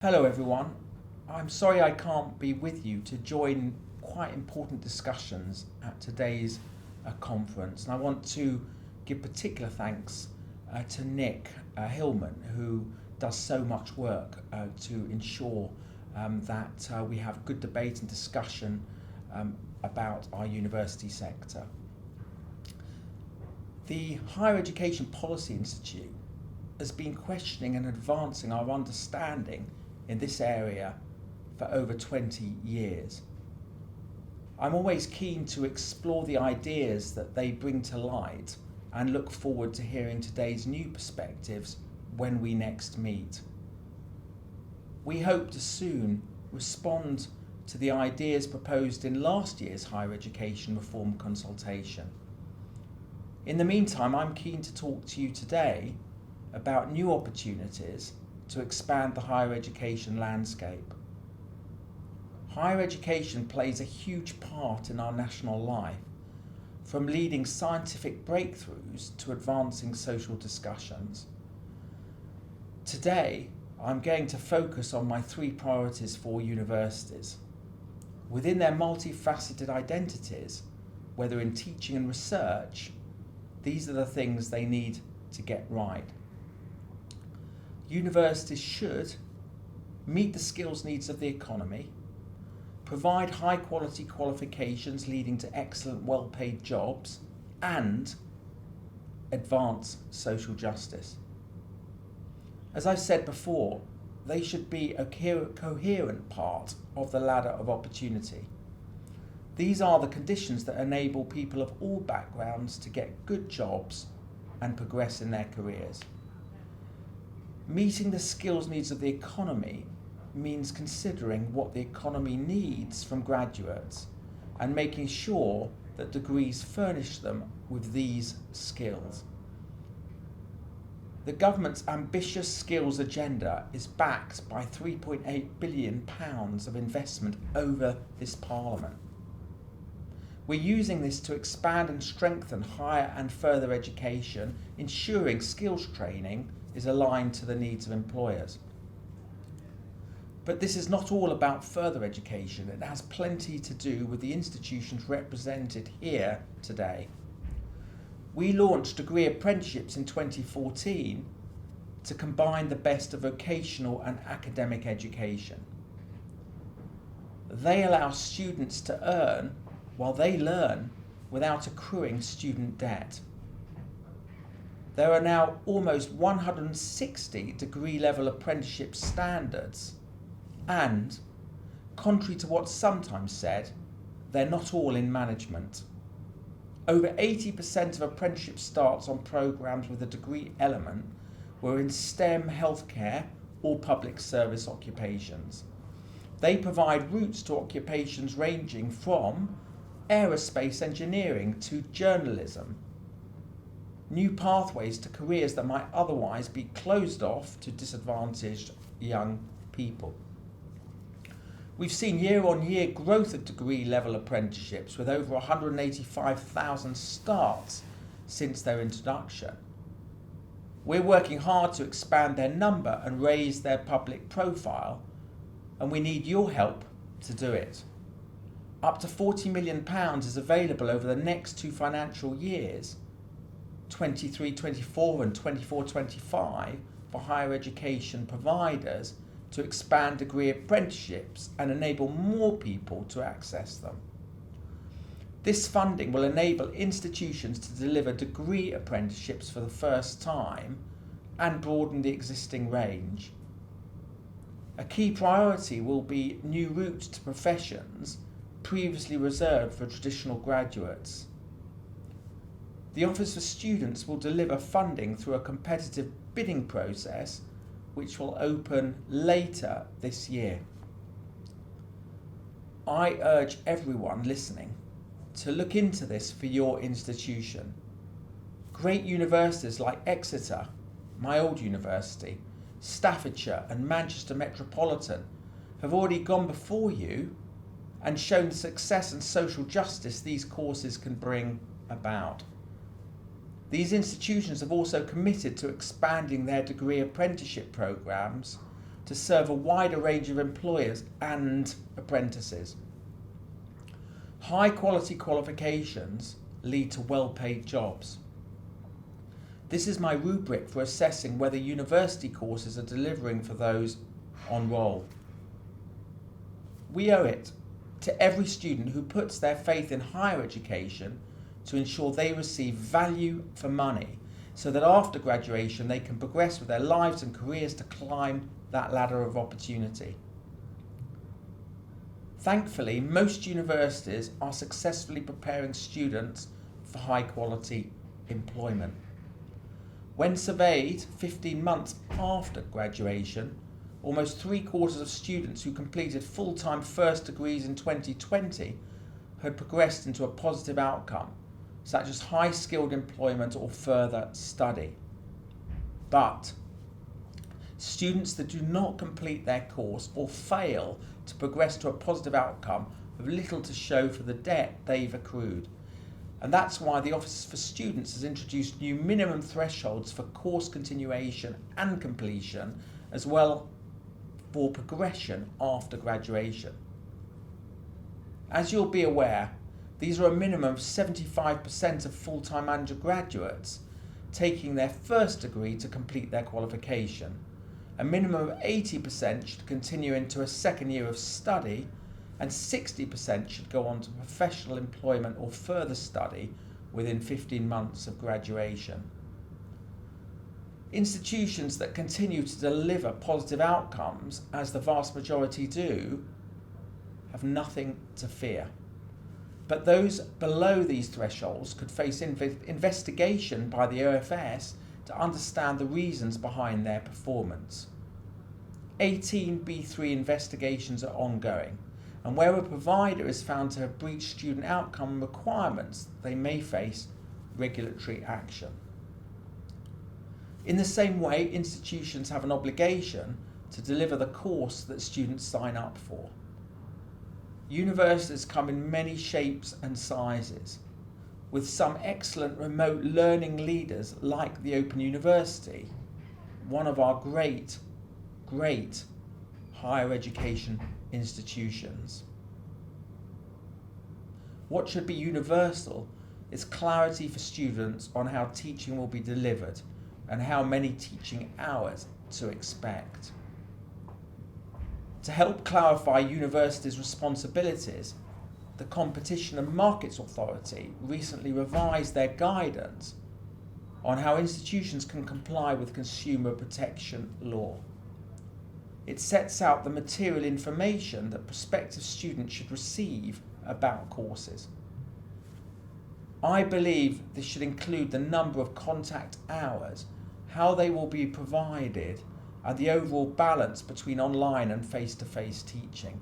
Hello everyone. I'm sorry I can't be with you to join quite important discussions at today's conference. And I want to give particular thanks to Nick Hillman, who does so much work to ensure that we have good debate and discussion about our university sector. The Higher Education Policy Institute has been questioning and advancing our understanding in this area for over 20 years. I'm always keen to explore the ideas that they bring to light and look forward to hearing today's new perspectives when we next meet. We hope to soon respond to the ideas proposed in last year's Higher Education Reform Consultation. In the meantime, I'm keen to talk to you today about new opportunities to expand the higher education landscape. Higher education plays a huge part in our national life, from leading scientific breakthroughs to advancing social discussions. Today, I'm going to focus on my three priorities for universities. Within their multifaceted identities, whether in teaching and research, these are the things they need to get right. Universities should meet the skills needs of the economy, provide high quality qualifications leading to excellent well-paid jobs, and advance social justice. As I've said before, they should be a coherent part of the ladder of opportunity. These are the conditions that enable people of all backgrounds to get good jobs and progress in their careers. Meeting the skills needs of the economy means considering what the economy needs from graduates and making sure that degrees furnish them with these skills. The government's ambitious skills agenda is backed by £3.8 billion of investment over this Parliament. We're using this to expand and strengthen higher and further education, ensuring skills training is aligned to the needs of employers. But this is not all about further education. It has plenty to do with the institutions represented here today. We launched degree apprenticeships in 2014 to combine the best of vocational and academic education. They allow students to earn while they learn without accruing student debt. There are now almost 160 degree level apprenticeship standards, and, contrary to what's sometimes said, they're not all in management. Over 80% of apprenticeship starts on programmes with a degree element were in STEM, healthcare or public service occupations. They provide routes to occupations ranging from aerospace engineering to journalism, new pathways to careers that might otherwise be closed off to disadvantaged young people. We've seen year-on-year growth of degree-level apprenticeships with over 185,000 starts since their introduction. We're working hard to expand their number and raise their public profile, and we need your help to do it. Up to £40 million is available over the next 2 financial years, 23-24 and 24-25, for higher education providers to expand degree apprenticeships and enable more people to access them. This funding will enable institutions to deliver degree apprenticeships for the first time and broaden the existing range. A key priority will be new routes to professions previously reserved for traditional graduates. The Office for Students will deliver funding through a competitive bidding process which will open later this year. I urge everyone listening to look into this for your institution. Great universities like Exeter, my old university, Staffordshire and Manchester Metropolitan have already gone before you and shown the success and social justice these courses can bring about. These institutions have also committed to expanding their degree apprenticeship programmes to serve a wider range of employers and apprentices. High quality qualifications lead to well-paid jobs. This is my rubric for assessing whether university courses are delivering for those on roll. We owe it to every student who puts their faith in higher education to ensure they receive value for money, so that after graduation they can progress with their lives and careers to climb that ladder of opportunity. Thankfully, most universities are successfully preparing students for high quality employment. When surveyed 15 months after graduation, almost 3/4 of students who completed full-time first degrees in 2020 had progressed into a positive outcome, such as high-skilled employment or further study. But students that do not complete their course or fail to progress to a positive outcome have little to show for the debt they've accrued. And that's why the Office for Students has introduced new minimum thresholds for course continuation and completion, as well for progression after graduation. As you'll be aware, these are a minimum of 75% of full-time undergraduates taking their first degree to complete their qualification. A minimum of 80% should continue into a second year of study, and 60% should go on to professional employment or further study within 15 months of graduation. Institutions that continue to deliver positive outcomes, as the vast majority do, have nothing to fear. But those below these thresholds could face investigation by the OFS to understand the reasons behind their performance. 18 B3 investigations are ongoing, and where a provider is found to have breached student outcome requirements, they may face regulatory action. In the same way, institutions have an obligation to deliver the course that students sign up for. Universities come in many shapes and sizes, with some excellent remote learning leaders like the Open University, one of our great higher education institutions. What should be universal is clarity for students on how teaching will be delivered and how many teaching hours to expect. To help clarify universities' responsibilities, the Competition and Markets Authority recently revised their guidance on how institutions can comply with consumer protection law. It sets out the material information that prospective students should receive about courses. I believe this should include the number of contact hours, how they will be provided, and the overall balance between online and face-to-face teaching.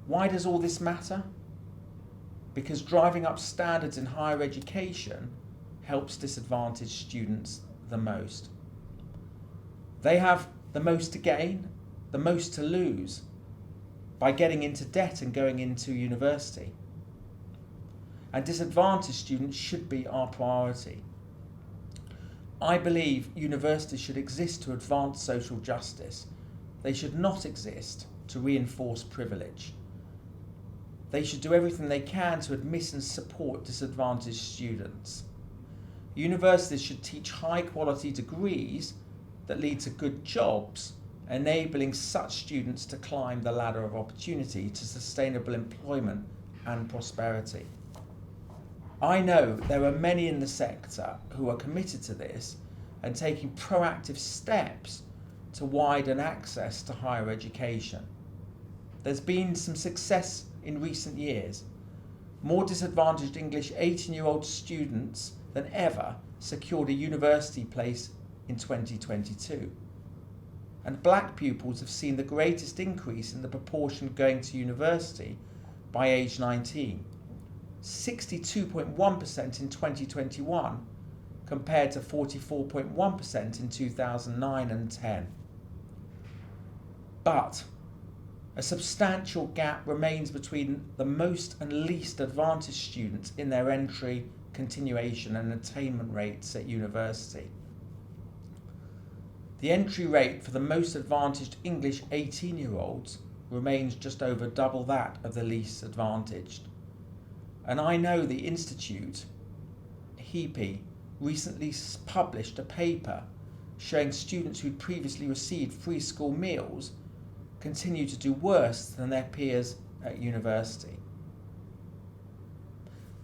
Why does all this matter? Because driving up standards in higher education helps disadvantaged students the most. They have the most to gain, the most to lose by getting into debt and going into university. And disadvantaged students should be our priority. I believe universities should exist to advance social justice. They should not exist to reinforce privilege. They should do everything they can to admit and support disadvantaged students. Universities should teach high-quality degrees that lead to good jobs, enabling such students to climb the ladder of opportunity to sustainable employment and prosperity. I know there are many in the sector who are committed to this and taking proactive steps to widen access to higher education. There's been some success in recent years. More disadvantaged English 18-year-old students than ever secured a university place in 2022. And black pupils have seen the greatest increase in the proportion going to university by age 19. 62.1% in 2021 compared to 44.1% in 2009 and 10. But a substantial gap remains between the most and least advantaged students in their entry, continuation and attainment rates at university. The entry rate for the most advantaged English 18-year-olds remains just over double that of the least advantaged. And I know the Institute, HEPI, recently published a paper showing students who'd previously received free school meals continue to do worse than their peers at university.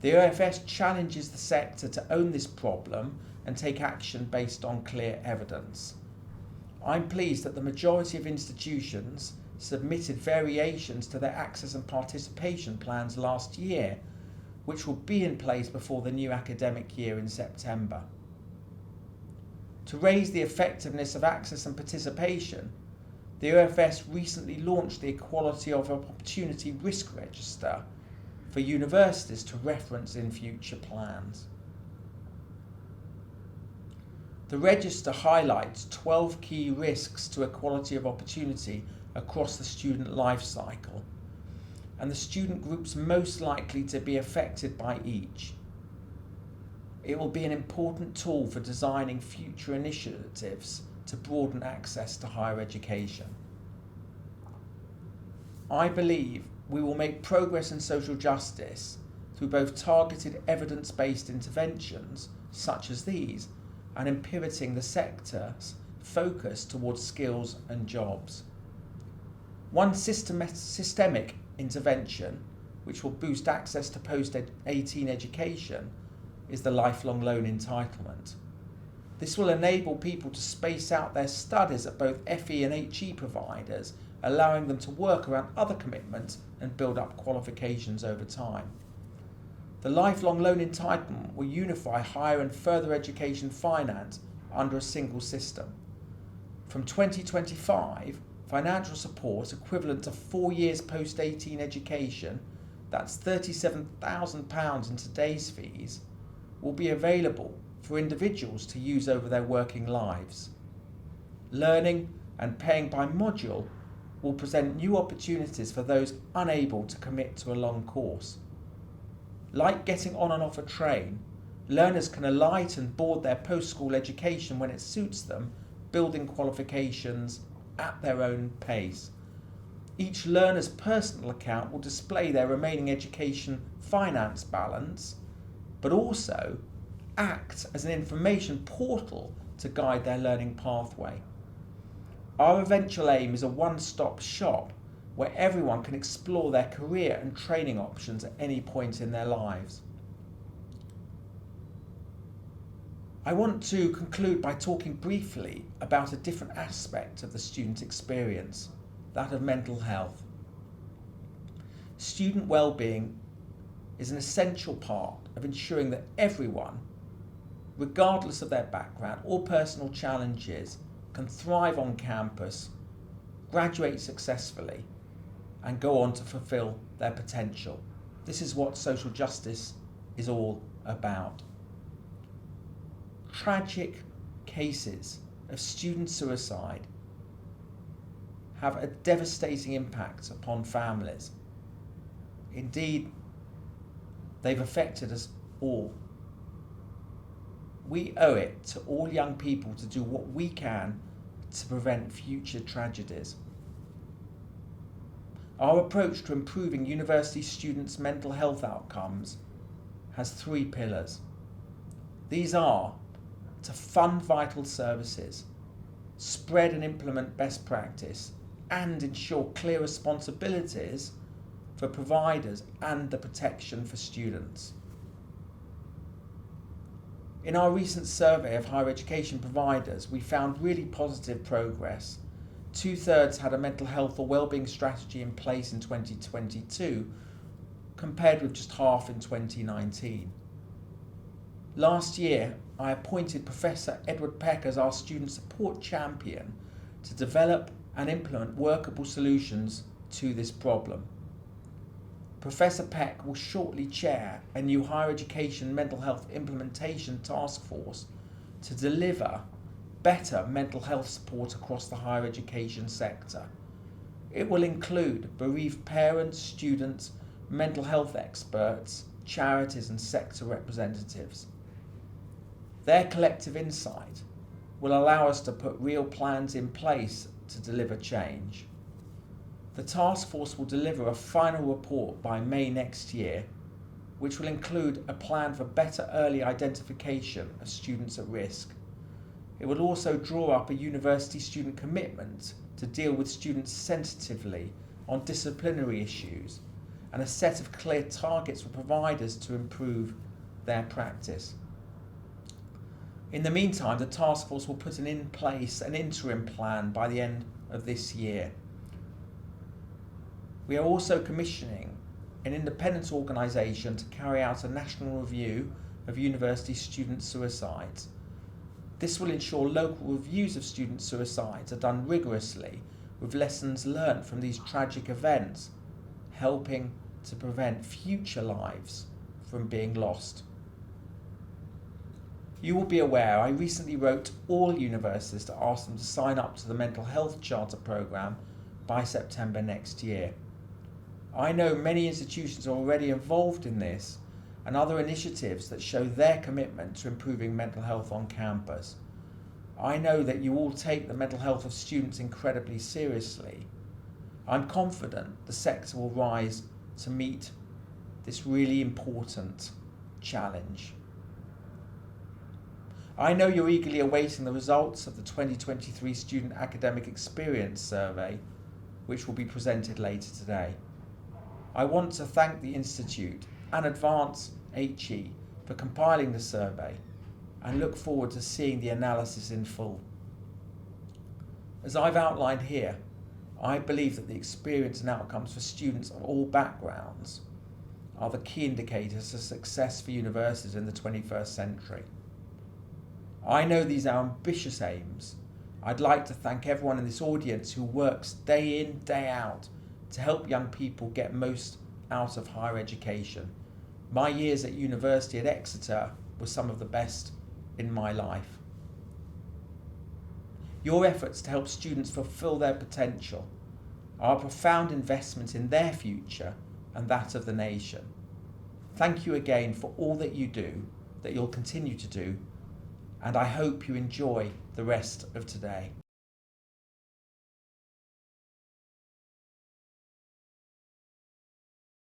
The OFS challenges the sector to own this problem and take action based on clear evidence. I'm pleased that the majority of institutions submitted variations to their access and participation plans last year, which will be in place before the new academic year in September. To raise the effectiveness of access and participation, the OFS recently launched the Equality of Opportunity Risk Register for universities to reference in future plans. The register highlights 12 key risks to equality of opportunity across the student life cycle, and the student groups most likely to be affected by each. It will be an important tool for designing future initiatives to broaden access to higher education. I believe we will make progress in social justice through both targeted evidence-based interventions such as these and in pivoting the sector's focus towards skills and jobs. One systemic intervention which will boost access to post-18 education is the lifelong loan entitlement. This will enable people to space out their studies at both FE and HE providers, allowing them to work around other commitments and build up qualifications over time. The lifelong loan entitlement will unify higher and further education finance under a single system. From 2025, financial support equivalent to 4 years post-18 education, that's £37,000 in today's fees, will be available for individuals to use over their working lives. Learning and paying by module will present new opportunities for those unable to commit to a long course. Like getting on and off a train, learners can alight and board their post-school education when it suits them, building qualifications at their own pace. Each learner's personal account will display their remaining education finance balance, but also act as an information portal to guide their learning pathway. Our eventual aim is a one-stop shop where everyone can explore their career and training options at any point in their lives. I want to conclude by talking briefly about a different aspect of the student experience, that of mental health. Student well-being is an essential part of ensuring that everyone, regardless of their background or personal challenges, can thrive on campus, graduate successfully, and go on to fulfill their potential. This is what social justice is all about. Tragic cases of student suicide have a devastating impact upon families. Indeed, they've affected us all. We owe it to all young people to do what we can to prevent future tragedies. Our approach to improving university students' mental health outcomes has 3 pillars. These are to fund vital services, spread and implement best practice, and ensure clear responsibilities for providers and the protection for students. In our recent survey of higher education providers, we found really positive progress. 2/3 had a mental health or wellbeing strategy in place in 2022, compared with just half in 2019. Last year, I appointed Professor Edward Peck as our student support champion to develop and implement workable solutions to this problem. Professor Peck will shortly chair a new higher education mental health implementation task force to deliver better mental health support across the higher education sector. It will include bereaved parents, students, mental health experts, charities and sector representatives. Their collective insight will allow us to put real plans in place to deliver change. The task force will deliver a final report by May next year, which will include a plan for better early identification of students at risk. It will also draw up a university student commitment to deal with students sensitively on disciplinary issues and a set of clear targets for providers to improve their practice. In the meantime, the task force will put in place an interim plan by the end of this year. We are also commissioning an independent organisation to carry out a national review of university student suicides. This will ensure local reviews of student suicides are done rigorously with lessons learnt from these tragic events, helping to prevent future lives from being lost. You will be aware I recently wrote all universities to ask them to sign up to the Mental Health Charter programme by September next year. I know many institutions are already involved in this and other initiatives that show their commitment to improving mental health on campus. I know that you all take the mental health of students incredibly seriously. I'm confident the sector will rise to meet this really important challenge. I know you're eagerly awaiting the results of the 2023 Student Academic Experience Survey, which will be presented later today. I want to thank the Institute and Advance HE for compiling the survey and look forward to seeing the analysis in full. As I've outlined here, I believe that the experience and outcomes for students of all backgrounds are the key indicators of success for universities in the 21st century. I know these are ambitious aims. I'd like to thank everyone in this audience who works day in, day out to help young people get most out of higher education. My years at university at Exeter were some of the best in my life. Your efforts to help students fulfil their potential are a profound investment in their future and that of the nation. Thank you again for all that you do, that you'll continue to do, and I hope you enjoy the rest of today.